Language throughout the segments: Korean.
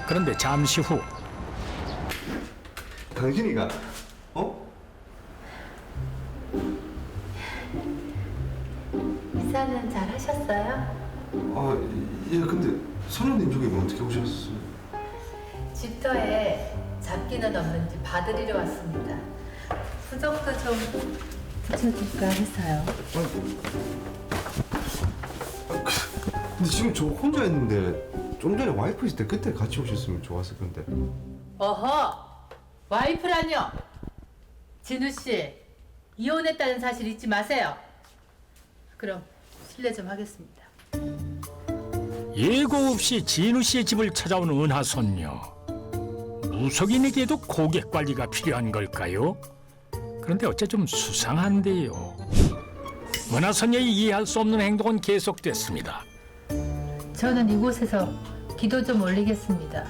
그런데 잠시 후 당신이가 이사는 잘 하셨어요? 예, 근데 선녀님 저기 뭐 어떻게 오셨어요? 집터에 잡기는 없는지 봐드리러 왔습니다. 부적도 좀 붙여줄까 해서요. 근데 지금 저 혼자 있는데 좀 전에 와이프 있을 때 그때 같이 오셨으면 좋았을 건데. 어허! 와이프라뇨? 진우 씨, 이혼했다는 사실 잊지 마세요. 그럼 실례 좀 하겠습니다. 예고 없이 진우 씨의 집을 찾아온 은하선녀. 무속인에게도 고객 관리가 필요한 걸까요? 그런데 어째 좀 수상한데요. 은하선녀의 이해할 수 없는 행동은 계속됐습니다. 저는 이곳에서 기도 좀 올리겠습니다.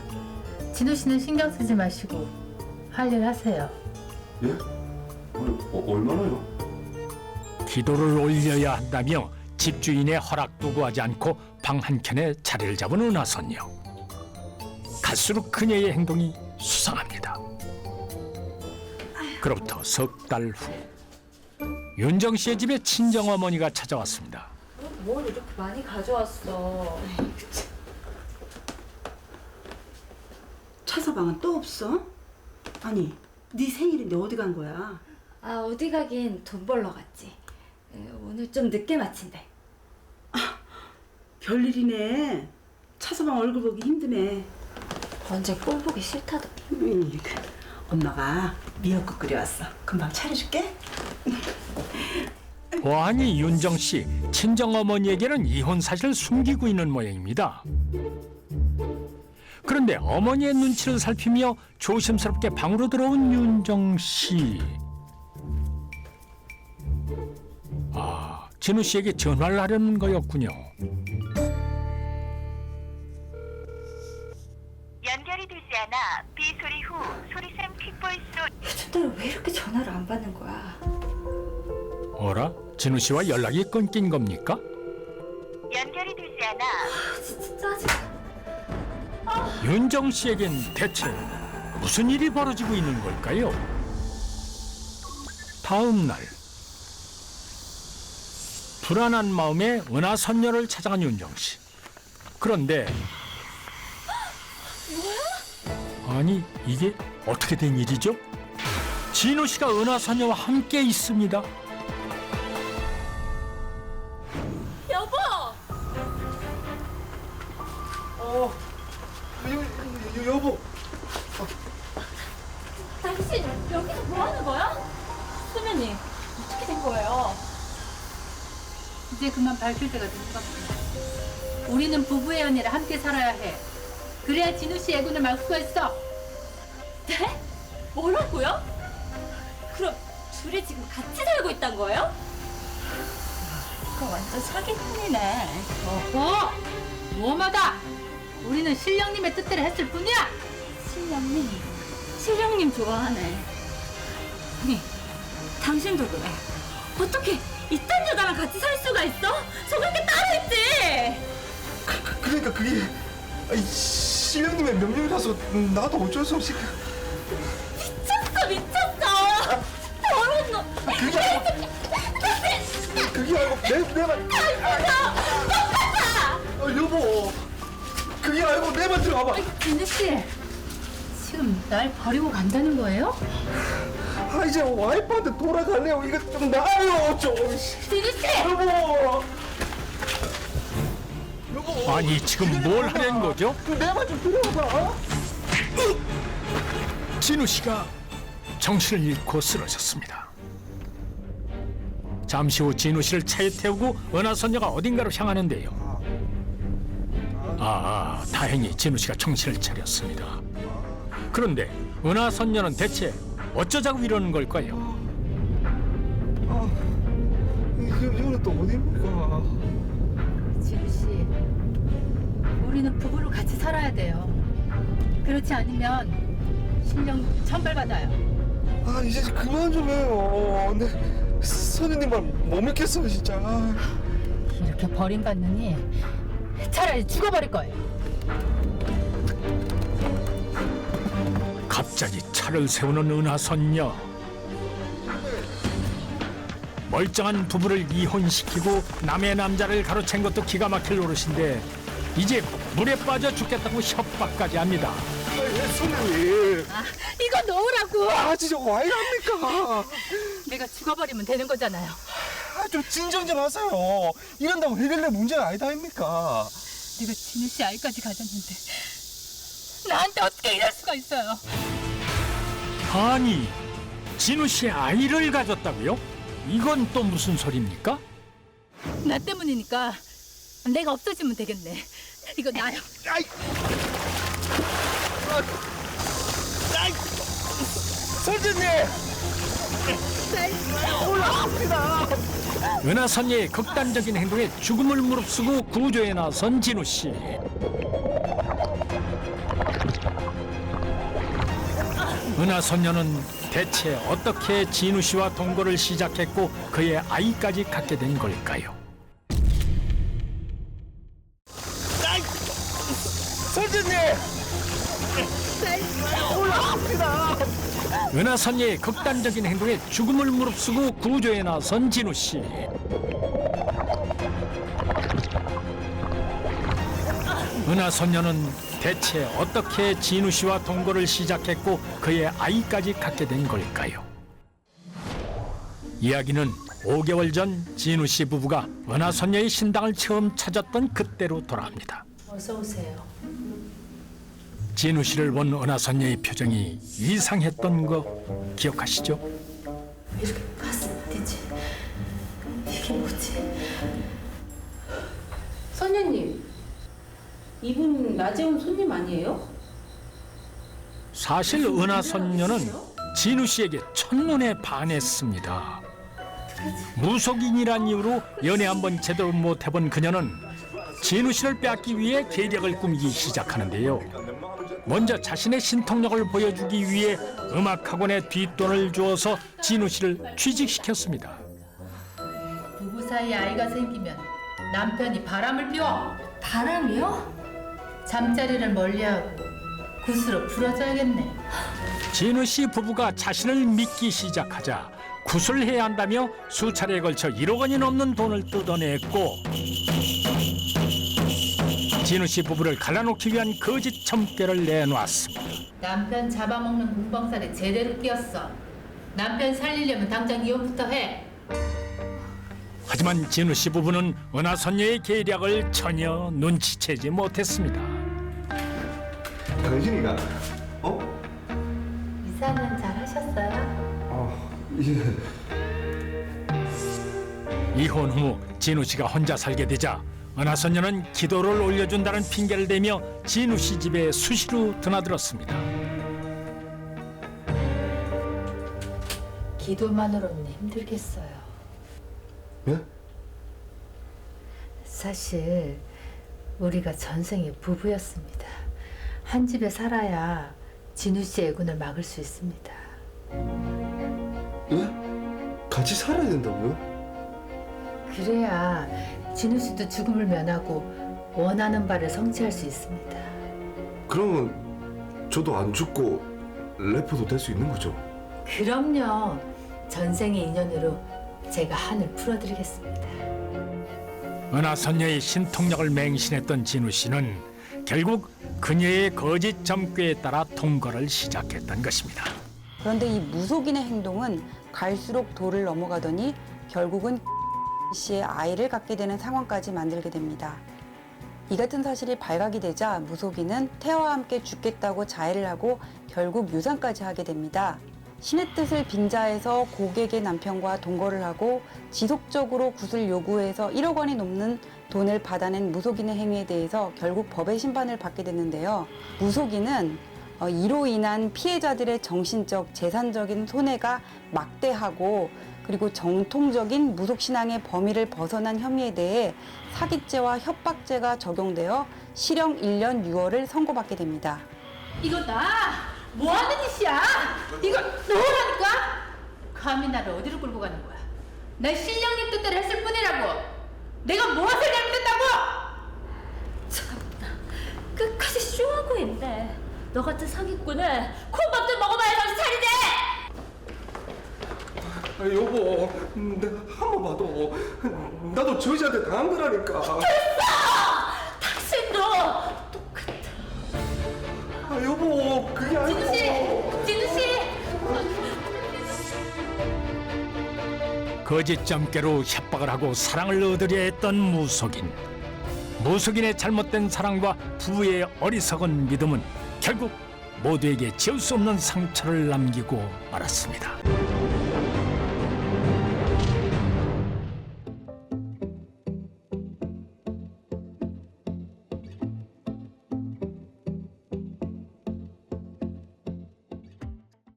진우 씨는 신경 쓰지 마시고 할 일 하세요. 예? 얼마나요? 기도를 올려야 한다며 집주인의 허락도 구하지 않고 방 한켠에 자리를 잡은 은하선녀. 갈수록 그녀의 행동이 수상합니다. 그로부터 석 달 후 윤정 씨의 집에 친정어머니가 찾아왔습니다. 뭘 이렇게 많이 가져왔어? 차서방은 또 없어? 아니, 네 생일인데 어디 간 거야? 아, 어디 가긴 돈 벌러 갔지. 오늘 좀 늦게 마친대. 별일이네. 차서방 얼굴 보기 힘드네. 언제 꼴 보기 싫다더니. 엄마가 미역국 끓여왔어. 금방 차려줄게. 보아하니 윤정 씨 친정어머니에게는 이혼 사실을 숨기고 있는 모양입니다. 그런데 어머니의 눈치를 살피며 조심스럽게 방으로 들어온 윤정 씨. 아, 진우 씨에게 전화를 하려는 거였군요. 연결이 되지 않아 비소리 후 소리샘 퀵보이스로 요즘 따라 왜 이렇게 전화를 안 받는 거야? 어라? 진우 씨와 연락이 끊긴 겁니까? 연결이 되지 않아 진짜 짜증나. 윤정 씨에겐 대체 무슨 일이 벌어지고 있는 걸까요? 다음 날 불안한 마음에 은하선녀를 찾아간 윤정 씨. 그런데 아니 이게 어떻게 된 일이죠? 진우 씨가 은하선녀와 함께 있습니다. 여보! 여보. 당신 여기서 뭐 하는 거야? 수면님, 어떻게 된 거예요? 이제 그만 밝힐 때가 된 것 같습니다. 우리는 부부의 연애를 함께 살아야 해. 그래야 진우 씨 애군을 막 수가 있어. 네? 뭐라고요? 그럼 둘이 지금 같이 살고 있단 거예요? 그거 완전 사기꾼이네. 어허! 뭐마다! 우리는 신령님의 뜻대로 했을 뿐이야! 신령님 좋아하네. 아니, 당신도 그래. 어떻게 이딴 여자랑 같이 살 수가 있어? 속을 게 따로 있지. 그러니까 그게 신령님의 명령이라서 나도 어쩔 수 없이 미쳤어. 더러운 놈. 그게 아니고 내말 여보. 그게 아니고 내 말 들어봐봐. 진우 씨, 지금 날 버리고 간다는 거예요? 이제 와이프한테 돌아갈래요. 이거 좀 나아요 좀. 진우 씨! 여보. 아니 지금 뭘 하려는 거죠? 내 말 좀 들어봐. 진우 씨가 정신을 잃고 쓰러졌습니다. 잠시 후 진우 씨를 차에 태우고 은하선녀가 어딘가로 향하는데요. 다행히 진우 씨가 정신을 차렸습니다. 그런데 은하선녀는 대체 어쩌자고 이러는 걸까요? 이거는 또 어디입니까? 진우 씨, 우리는 부부로 같이 살아야 돼요. 그렇지 않으면 신령 천벌받아요. 이제 그만 좀 해요. 근데 선생님 말 못 믿겠어요 진짜. 이렇게 버림받느니 차라리 죽어버릴 거예요. 갑자기 차를 세우는 은하선녀. 멀쩡한 부부를 이혼시키고 남의 남자를 가로챈 것도 기가 막힐 노릇인데 이제 물에 빠져 죽겠다고 협박까지 합니다. 선생님. 이거 놓으라고. 아 진짜 왜 이럽니까? 내가 죽어버리면 되는 거잖아요. 좀 진정 좀 하세요. 이런다고 해결될 문제가 아니다 아닙니까? 내가 진우 씨 아이까지 가졌는데 나한테 어떻게 이럴 수가 있어요? 아니, 진우 씨 아이를 가졌다고요? 이건 또 무슨 소리입니까? 나 때문이니까 내가 없어지면 되겠네. 이거 나요. 아이. 아이. 선생님. 은하선녀의 극단적인 행동에 죽음을 무릅쓰고 구조에 나선 진우 씨. 은하선녀는 대체 어떻게 진우 씨와 동거를 시작했고 그의 아이까지 갖게 된 걸까요? 선생님. 은하선녀의 극단적인 행동에 죽음을 무릅쓰고 구조에 나선 진우 씨. 은하선녀는 대체 어떻게 진우 씨와 동거를 시작했고 그의 아이까지 갖게 된 걸까요? 이야기는 5개월 전 진우 씨 부부가 은하선녀의 신당을 처음 찾았던 그때로 돌아갑니다. 어서 오세요. 진우 씨를 본 은하선녀의 표정이 이상했던 거 기억하시죠? 이렇게 가슴 뛰지. 이게 뭐지? 선녀님, 이분 낮에 온 손님 아니에요? 사실 은하선녀는 진우 씨에게 첫눈에 반했습니다. 무속인이란 이유로 연애 한번 제대로 못 해본 그녀는 진우 씨를 빼앗기 위해 계략을 꾸미기 시작하는데요. 먼저 자신의 신통력을 보여주기 위해 음악학원에 뒷돈을 주어서 진우 씨를 취직시켰습니다. 부부 사이에 아이가 생기면 남편이 바람을 피워. 바람이요? 잠자리를 멀리하고 굿으로 풀어줘야겠네. 진우 씨 부부가 자신을 믿기 시작하자 구슬해야 한다며 수차례에 걸쳐 1억 원이 넘는 돈을 뜯어냈고 진우 씨 부부를 갈라놓기 위한 거짓 첨계를 내놓았습니다. 남편 잡아먹는 공방살에 제대로 끼었어. 남편 살리려면 당장 이혼부터 해. 하지만 진우 씨 부부는 은하선녀의 계략을 전혀 눈치채지 못했습니다. 당신이가 이사는 잘 하셨어요? 예. 이혼 후 진우 씨가 혼자 살게 되자 은하선녀는 기도를 올려준다는 핑계를 대며 진우 씨 집에 수시로 드나들었습니다. 기도만으로는 힘들겠어요. 예? 사실 우리가 전생에 부부였습니다. 한 집에 살아야 진우 씨 애군을 막을 수 있습니다. 예? 같이 살아야 된다고요? 그래야 진우 씨도 죽음을 면하고 원하는 바를 성취할 수 있습니다. 그러면 저도 안 죽고 래퍼도 될 수 있는 거죠? 그럼요. 전생의 인연으로 제가 한을 풀어드리겠습니다. 은하선녀의 신통력을 맹신했던 진우 씨는 결국 그녀의 거짓 점괘에 따라 동거를 시작했던 것입니다. 그런데 이 무속인의 행동은 갈수록 도를 넘어가더니 결국은 씨의 아이를 갖게 되는 상황까지 만들게 됩니다. 이 같은 사실이 발각이 되자 무속인은 태아와 함께 죽겠다고 자해를 하고 결국 유산까지 하게 됩니다. 신의 뜻을 빙자해서 고객의 남편과 동거를 하고 지속적으로 굿을 요구해서 1억 원이 넘는 돈을 받아낸 무속인의 행위에 대해서 결국 법의 심판을 받게 됐는데요. 무속인은 이로 인한 피해자들의 정신적, 재산적인 손해가 막대하고 그리고 정통적인 무속신앙의 범위를 벗어난 혐의에 대해 사기죄와 협박죄가 적용되어 실형 1년 6월을 선고받게 됩니다. 이거 나 뭐하는 짓이야? 이거 놓으라니까? 감히 나를 어디로 끌고 가는 거야? 내 신령님 뜻대로 했을 뿐이라고. 내가 무엇을 잘못했다고? 끝까지 쇼하고 있네. 너 같은 사기꾼을 콩밥들 먹어 여보, 내가 한 번 봐도 나도 저 여자한테 당한 거라니까. 당신도 여보, 그게 아니고. 진우 씨! 거짓점괘로 협박을 하고 사랑을 얻으려 했던 무속인. 무속인의 잘못된 사랑과 부부의 어리석은 믿음은 결국 모두에게 지울 수 없는 상처를 남기고 말았습니다.